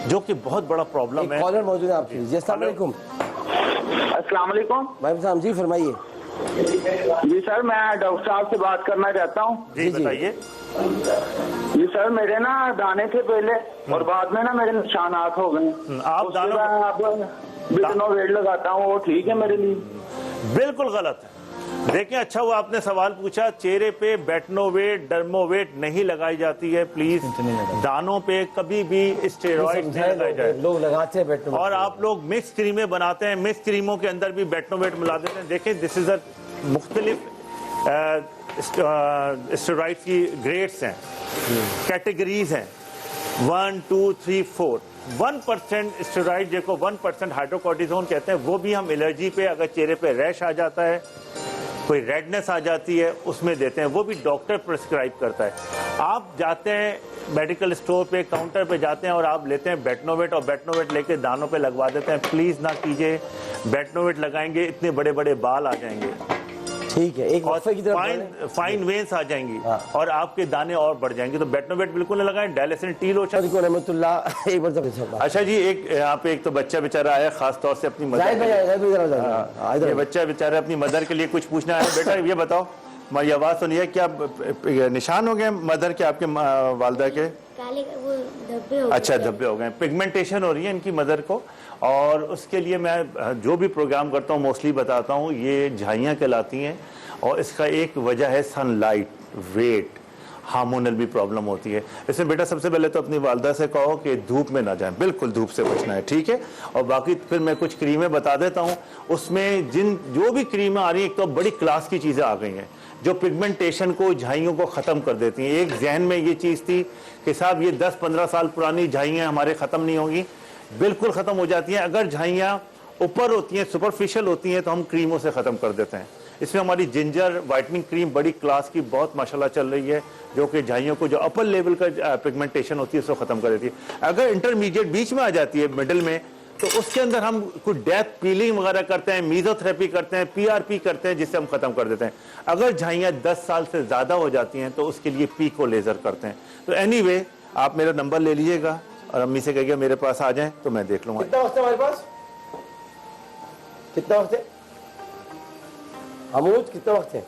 जो कि बहुत बड़ा प्रॉब्लम है। कॉलर मौजूद है आपके लिए। अस्सलाम वालेकुम। अस्सलाम वालेकुम। वालेकुम सलाम जी, फरमाइए। जी सर, मैं डॉक्टर साहब से बात करना चाहता हूँ। जी बताइए। जी सर, मेरे ना दाने थे पहले और बाद में ना मेरे निशानात हो गए। आप दानों आप बिटनो वेट लगाता हूँ, वो ठीक है मेरे लिए? बिल्कुल गलत है। देखिए, अच्छा हुआ आपने सवाल पूछा। चेहरे पे बेटनोवेट, डर्मोवेट नहीं लगाई जाती है। प्लीज दानों पे कभी भी स्टेरॉइड नहीं लगाए जाए। लोग लगाते हैं बेटनोवेट, और आप लोग मिक्स क्रीमें बनाते हैं, मिक्स क्रीमों के अंदर भी बेटनोवेट मिला देते हैं। देखिए, दिस इज अ मुख्तलिफ स्टेरॉइड की ग्रेड्स हैं, कैटेगरीज हैं, 1 2 3 4। 1% स्टेरॉइड जिसको 1% हाइड्रोकोर्टिजोन कहते हैं, वो भी हम एलर्जी पे, अगर चेहरे पे रैश आ जाता है, कोई रेडनेस आ जाती है, उसमें देते हैं। वो भी डॉक्टर प्रिस्क्राइब करता है। आप जाते हैं मेडिकल स्टोर पे, काउंटर पे जाते हैं और आप लेते हैं बेटनोवेट और बेटनोवेट लेके दानों पे लगवा देते हैं। प्लीज ना कीजिए। बेटनोवेट लगाएंगे इतने बड़े बड़े बाल आ जाएंगे, ठीक है, एक वक्फे की तरफ फाइन वेन्स आ जाएंगी और आपके दाने और बढ़ जाएंगे। तो बेटनोवेट बिल्कुल न लगाएं। डायलिसिन टी लोशन। अच्छा जी, एक यहाँ पे एक तो बच्चा बेचारा आया खास तौर से अपनी मदर, ये बच्चा बेचारा अपनी मदर के लिए कुछ पूछना है। बेटा ये बताओ, हमारी आवाज सुनिए, क्या निशान हो गए मदर के, आपके वालदा के? काले वो धब्बे हो गए। अच्छा, धब्बे हो गए, पिगमेंटेशन हो रही है इनकी मदर को। और उसके लिए मैं जो भी प्रोग्राम करता हूँ मोस्टली बताता हूँ ये झाइयाँ कहलाती हैं। और इसका एक वजह है सनलाइट, वेट, हार्मोनल भी प्रॉब्लम होती है। इसमें बेटा सबसे पहले तो अपनी वालदा से कहो कि धूप में ना जाएं, बिल्कुल धूप से बचना है, ठीक है। और बाकी फिर मैं कुछ क्रीमें बता देता हूँ। उसमें जो भी क्रीमें आ रही हैं, एक तो बड़ी क्लास की चीज़ें आ गई हैं जो पिगमेंटेशन को, झाइयों को ख़त्म कर देती हैं। एक जहन में ये चीज़ थी कि साहब ये 10-15 साल पुरानी झाइयाँ हमारे ख़त्म नहीं होंगी, बिल्कुल ख़त्म हो जाती हैं। अगर झाइयाँ ऊपर होती हैं, सुपरफिशियल होती हैं, तो हम क्रीमों से ख़त्म कर देते हैं। इसमें हमारी जिंजर वाइटनिंग क्रीम बड़ी क्लास की बहुत माशाल्लाह चल रही है, जो कि झाइयों को जो अपर लेवल का पिगमेंटेशन होती है उसको ख़त्म कर देती है। अगर इंटरमीडिएट बीच में आ जाती है, मिडिल में, तो उसके अंदर हम कुछ डेप्थ पीलिंग वगैरह करते हैं, मीजोथेरेपी करते हैं, PRP करते हैं, जिससे हम ख़त्म कर देते हैं। अगर झाइयाँ 10 साल से ज़्यादा हो जाती हैं तो उसके लिए पीको लेज़र करते हैं। तो एनीवे, आप मेरा नंबर ले लीजिएगा और अम्मी से कहिएगा मेरे पास आ जाएं तो मैं देख लूँगा। कितना वक्त है हमारे पास? कितना वक्त है अमरूद? कितना वक्त है?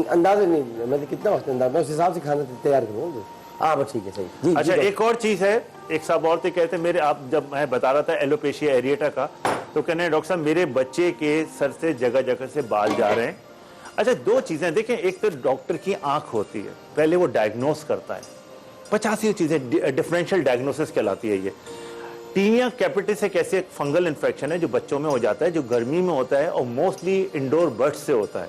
अंदाजा नहीं, मतलब कितना वक्त अंदाजा, मैं उस हिसाब से खाना तैयार करूँगा। हाँ बस ठीक है, सही जी। अच्छा, एक और चीज़ है, एक साहब और थे कहते मेरे, आप जब मैं बता रहा था एलोपेशिया एरिएटा का, तो कहने डॉक्टर साहब मेरे बच्चे के सर से जगह जगह से बाल जा रहे हैं। अच्छा, दो चीज़ें देखें, एक तो डॉक्टर की आंख होती है, पहले वो डायग्नोस करता है। 50 चीज़ें डिफरेंशियल डायग्नोसिस कहलाती है ये। टीनिया कैपिटिस एक ऐसे फंगल इन्फेक्शन है जो बच्चों में हो जाता है, जो गर्मी में होता है और मोस्टली इंडोर बर्ड्स से होता है।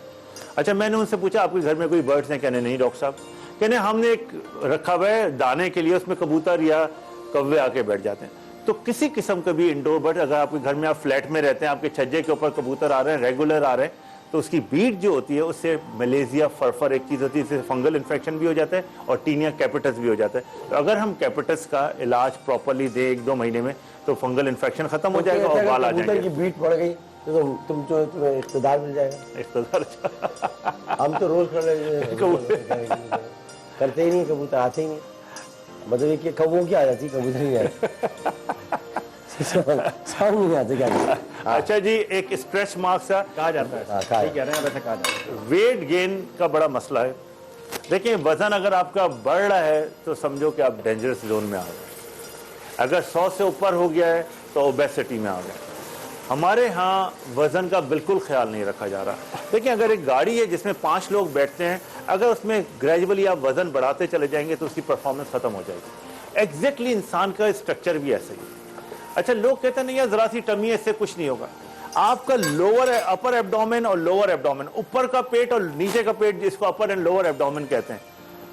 अच्छा, मैंने उनसे पूछा आपके घर में कोई बर्ड्स हैं? कहने नहीं डॉक्टर साहब। कहने हमने एक रखा हुआ है दाने के लिए, उसमें कबूतर या कौवे आके बैठ जाते हैं। तो किसी किस्म का भी इंडोर बर्ड, अगर आपके घर में आप फ्लैट में रहते हैं, आपके छज्जे के ऊपर कबूतर आ रहे हैं, रेगुलर आ रहे हैं, तो उसकी बीट जो होती है उससे मलेरिया, फरफर एक चीज़ होती है, इससे फंगल इन्फेक्शन भी हो जाता है और टीनिया कैपिटस भी हो जाता है। तो अगर हम कैपिटस का इलाज प्रॉपरली दें 1-2 महीने में, तो फंगल इन्फेक्शन खत्म हो जाएगा और बाल आ जाएंगे। की बीट पड़ गई तो तुम्हें इख्तिदार मिल जाएगा। इख्तिदार हम तो रोज कर करते ही नहीं, कबूतर आते ही नहीं। मतलब कि कौवों की आ जाती, कबूतर नहीं आती। समझ नहीं आते क्या। अच्छा जी, एक स्ट्रेच मार्क्स कहा जाता है, वेट गेन का बड़ा मसला है। देखिए, वजन अगर आपका बढ़ रहा है तो समझो कि आप डेंजरस जोन में आ गए। अगर 100 से ऊपर हो गया है तो ओबेसिटी में आ गए। हमारे यहाँ वजन का बिल्कुल ख्याल नहीं रखा जा रहा। देखिए, अगर एक गाड़ी है जिसमें 5 लोग बैठते हैं, अगर उसमें ग्रेजुअली आप वजन बढ़ाते चले जाएंगे तो उसकी परफॉर्मेंस खत्म हो जाएगी। एग्जैक्टली इंसान का स्ट्रक्चर भी ऐसे ही है। अच्छा, लोग कहते हैं नहीं यार जरा सी टमी है, इससे कुछ नहीं होगा। आपका अपर एब्डोमेन और लोअर एब्डोमेन, ऊपर का पेट और नीचे का पेट, जिसको अपर एंड लोअर एब्डोमेन कहते हैं,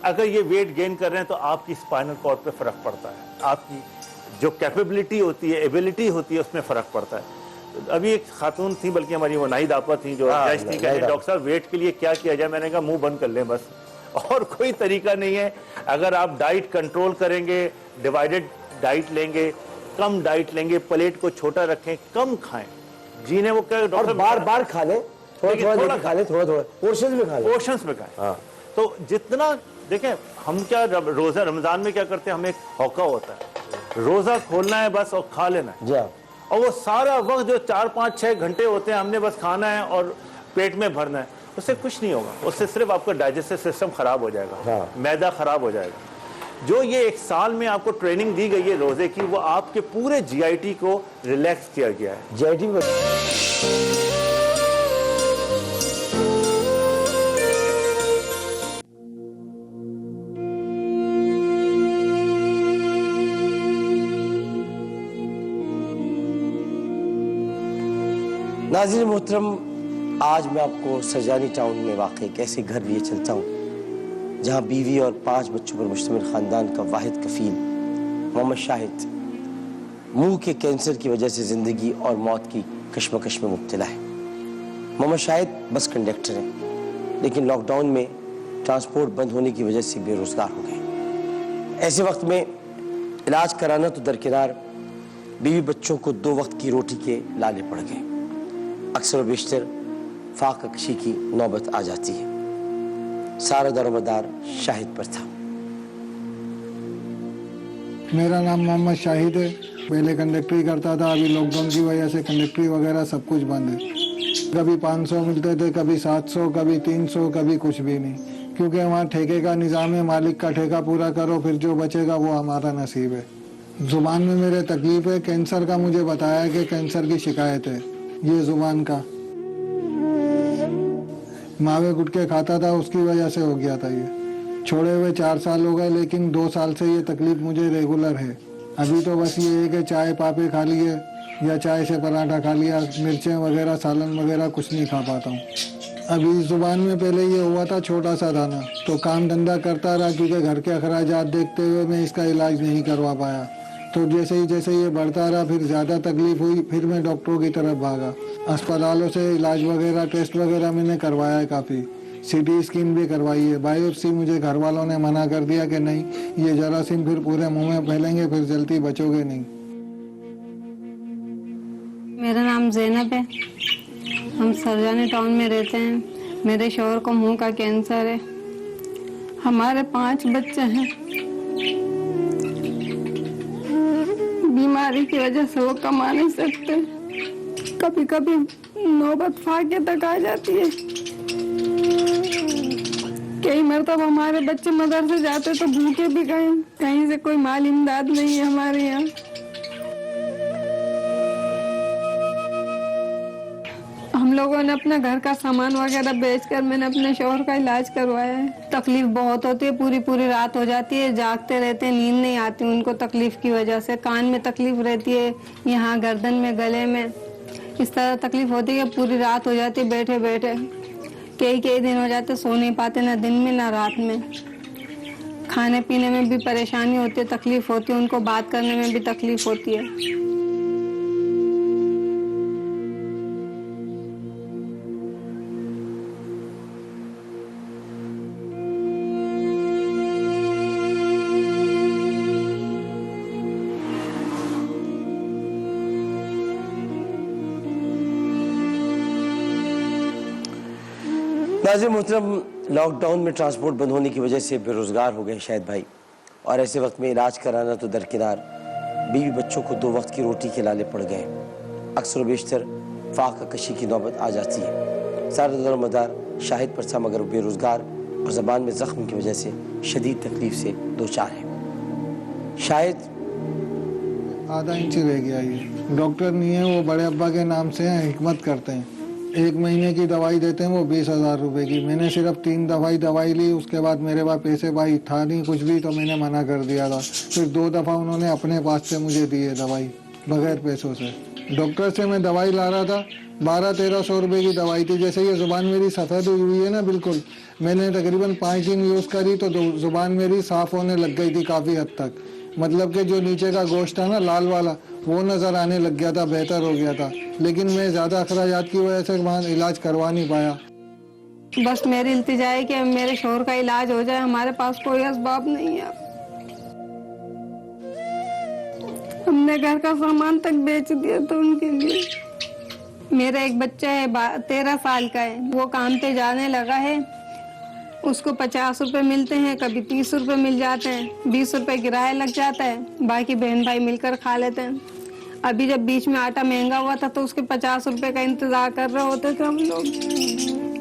अगर ये वेट गेन कर रहे हैं तो आपकी स्पाइनल कॉर्ड पे फर्क पड़ता है, आपकी जो कैपेबिलिटी होती है, एबिलिटी होती है, उसमें फर्क पड़ता है। अभी एक खातून थी, बल्कि हमारी वो नाई दापा थी, जो जज थी, कहते डॉक्टर साहब वेट के लिए क्या किया जाए? मैंने कहा मुंह बंद कर लें बस, और कोई तरीका नहीं है। अगर आप डाइट कंट्रोल करेंगे, डिवाइडेड डाइट लेंगे, कम डाइट लेंगे, प्लेट को छोटा रखें, कम खाएं, जीने वो क्या डॉक्टर बार बार खा लें, थोड़ा खा लें, थोड़ा पोर्शंस में खा लें, पोर्शंस में खाएं। तो जितना देखें, हम क्या रोजा रमजान में क्या करते हैं, हमें एक होका होता है, रोजा खोलना है बस और खा लेना है, जी हाँ। और वो सारा वक्त जो 4, 5, 6 घंटे होते हैं हमने बस खाना है और पेट में भरना है, उससे कुछ नहीं होगा। उससे सिर्फ आपका डाइजेस्टिव सिस्टम खराब हो जाएगा, हाँ। मैदा खराब हो जाएगा। जो ये 1 साल में आपको ट्रेनिंग दी गई है रोजे की, वो आपके पूरे जीआईटी को रिलैक्स किया गया है। जीआईटी में नाज़रीन मोहतरम, आज मैं आपको सरजानी टाउन में वाक़ एक ऐसे घर लिए चलता हूँ जहाँ बीवी और 5 बच्चों पर मुश्तमिल ख़ानदान का वाहिद कफ़ील मोहम्मद शाहिद मुंह के कैंसर की वजह से ज़िंदगी और मौत की कश्मकश में मुब्तला है। मोहम्मद शाहिद बस कंडक्टर हैं, लेकिन लॉकडाउन में ट्रांसपोर्ट बंद होने की वजह से बेरोज़गार हो गए। ऐसे वक्त में इलाज कराना तो दरकिनार, बीवी बच्चों को 2 वक्त की रोटी के लाले पड़ गए। अक्सर बेशतर फाक़ा कशी की नौबत आ जाती है। सारा दारोमदार शाहिद पर था। मेरा नाम मोहम्मद शाहिद है। पहले कंडक्टरी करता था, अभी लॉकडाउन की वजह से कंडक्टरी वगैरह सब कुछ बंद है। कभी 500 मिलते थे, कभी 700, कभी 300, कभी कुछ भी नहीं, क्योंकि वहाँ ठेके का निज़ाम है। मालिक का ठेका पूरा करो, फिर जो बचेगा वो हमारा नसीब है। ज़ुबान में मेरे तकलीफ़ है, कैंसर का मुझे बताया कि कैंसर की शिकायत है। ये ज़ुबान का मावे गुटके खाता था, उसकी वजह से हो गया था। ये छोड़े हुए 4 साल हो गए, लेकिन 2 साल से ये तकलीफ मुझे रेगुलर है। अभी तो बस ये है कि चाय पापे खा लिए या चाय से पराठा खा लिया, मिर्चें वगैरह सालन वगैरह कुछ नहीं खा पाता हूँ। अभी ज़ुबान में पहले ये हुआ था छोटा सा दाना, तो काम धंधा करता रहा, क्योंकि घर के अखराजात देखते हुए मैं इसका इलाज नहीं करवा पाया। तो जैसे ही ये बढ़ता रहा, फिर ज़्यादा तकलीफ हुई, फिर मैं डॉक्टरों की तरफ भागा। अस्पतालों से इलाज वगैरह, टेस्ट वगैरह मैंने करवाया है काफ़ी, सीटी स्कैन भी करवाई है। बायोप्सी मुझे घर वालों ने मना कर दिया कि नहीं, ये जरासीम फिर पूरे मुंह में फैलेंगे, फिर जल्दी बचोगे नहीं। मेरा नाम ज़ैनब है। हम सरजानी टाउन में रहते हैं। मेरे शौहर को मुंह का कैंसर है। हमारे 5 बच्चे हैं। बीमारी की वजह से वो कमा नहीं सकते। कभी कभी नौबत फाके तक आ जाती है। कई मरतब हमारे बच्चे मदरसे जाते तो भूखे भी गए। कहीं से कोई माल इमदाद नहीं है हमारे यहाँ। हम लोगों ने अपने घर का सामान वगैरह बेचकर मैंने अपने शौहर का इलाज करवाया है। तकलीफ बहुत होती है, पूरी पूरी रात हो जाती है, जागते रहते हैं, नींद नहीं आती उनको तकलीफ की वजह से। कान में तकलीफ रहती है, यहाँ गर्दन में, गले में, इस तरह तकलीफ होती है। पूरी रात हो जाती है बैठे बैठे। कई दिन हो जाते, सो नहीं पाते, ना दिन में ना रात में। खाने पीने में भी परेशानी होती है, तकलीफ होती है, उनको बात करने में भी तकलीफ होती है। नाज़रीन मोहतरम, लॉकडाउन में ट्रांसपोर्ट बंद होने की वजह से बेरोज़गार हो गए शाहिद भाई, और ऐसे वक्त में इलाज कराना तो दरकिनार, बीवी बच्चों को 2 वक्त की रोटी के लाले पड़ गए। अक्सर बेशतर फाक़ा कशी की नौबत आ जाती है। सारा दारोमदार शाहिद पर था, मगर बेरोज़गार और ज़बान में ज़ख्म की वजह से शदीद तकलीफ से 2-4 है। शाहिद आधा इंच रह गया। ये डॉक्टर नहीं है, वो बड़े अब्बा के नाम से हैं, हिकमत करते हैं। 1 महीने की दवाई देते हैं वो 20,000 रुपए की। मैंने सिर्फ 3 दवाई ली, उसके बाद मेरे पास पैसे भाई था नहीं कुछ भी, तो मैंने मना कर दिया था। फिर 2 दफ़ा उन्होंने अपने पास से मुझे दी है दवाई बगैर पैसों से। डॉक्टर से मैं दवाई ला रहा था, 1200-1300 रुपये की दवाई थी। जैसे ये ज़ुबान मेरी सफ़ेद हुई है ना बिल्कुल, मैंने तकरीबन 5 दिन यूज़ करी तो ज़ुबान मेरी साफ़ होने लग गई थी काफ़ी हद तक। मतलब कि जो नीचे का गोश्त था ना लाल वाला, वो नज़र आने लग गया था, बेहतर हो गया था। लेकिन मैं ज़्यादा अखराजात की वजह से वहाँ इलाज करवा नहीं पाया। बस मेरी इल्तिजा है कि मेरे शौहर का इलाज हो जाए। हमारे पास कोई असबाब नहीं है। हमने घर का सामान तक बेच दिया था उनके लिए। मेरा एक बच्चा है 13 साल का है, वो काम पे जाने लगा है। उसको 50 रुपए मिलते हैं, कभी 30 रुपए मिल जाते हैं, 20 रुपए किराया लग जाता है, बाकी बहन भाई मिलकर खा लेते हैं। अभी जब बीच में आटा महंगा हुआ था तो उसके 50 रुपए का इंतजार कर रहे होते थे हम लोग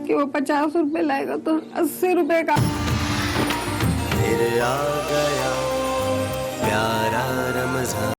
कि वो 50 रुपए लाएगा तो 80 रुपए का। फिर आ गया प्यारा रमजान।